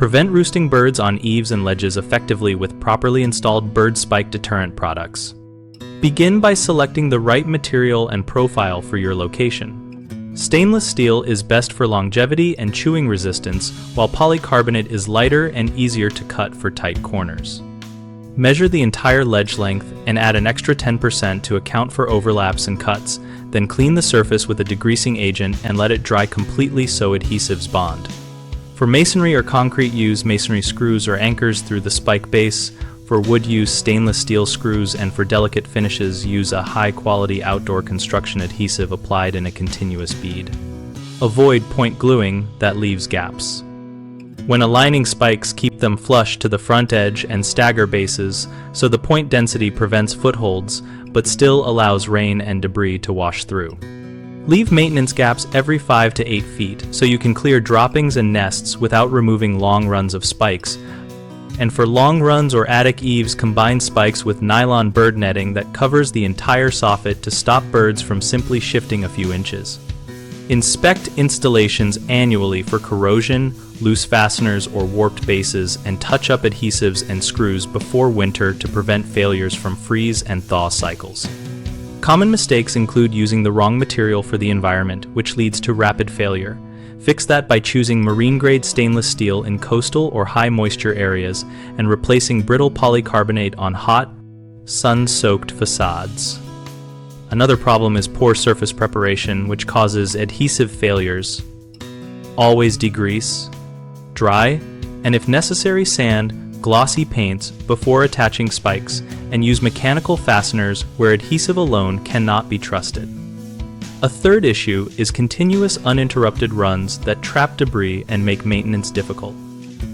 Prevent roosting birds on eaves and ledges effectively with properly installed bird spike deterrent products. Begin by selecting the right material and profile for your location. Stainless steel is best for longevity and chewing resistance, while polycarbonate is lighter and easier to cut for tight corners. Measure the entire ledge length and add an extra 10% to account for overlaps and cuts, then clean the surface with a degreasing agent and let it dry completely so adhesives bond. For masonry or concrete, use masonry screws or anchors through the spike base. For wood, use stainless steel screws, and for delicate finishes, use a high-quality outdoor construction adhesive applied in a continuous bead. Avoid point gluing that leaves gaps. When aligning spikes, keep them flush to the front edge and stagger bases so the point density prevents footholds but still allows rain and debris to wash through. Leave maintenance gaps every 5 to 8 feet so you can clear droppings and nests without removing long runs of spikes. And for long runs or attic eaves, combine spikes with nylon bird netting that covers the entire soffit to stop birds from simply shifting a few inches. Inspect installations annually for corrosion, loose fasteners, or warped bases, and touch up adhesives and screws before winter to prevent failures from freeze and thaw cycles. Common mistakes include using the wrong material for the environment, which leads to rapid failure. Fix that by choosing marine-grade stainless steel in coastal or high-moisture areas and replacing brittle polycarbonate on hot, sun-soaked facades. Another problem is poor surface preparation, which causes adhesive failures. Always degrease, dry, and if necessary sand, glossy paints before attaching spikes, and use mechanical fasteners where adhesive alone cannot be trusted. A third issue is continuous uninterrupted runs that trap debris and make maintenance difficult.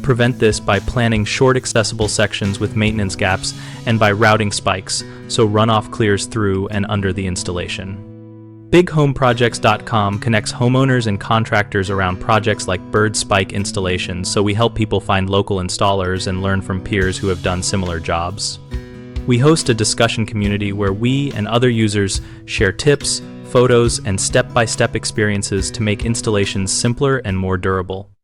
Prevent this by planning short accessible sections with maintenance gaps and by routing spikes so runoff clears through and under the installation. BigHomeProjects.com connects homeowners and contractors around projects like bird spike installations, so we help people find local installers and learn from peers who have done similar jobs. We host a discussion community where we and other users share tips, photos, and step-by-step experiences to make installations simpler and more durable.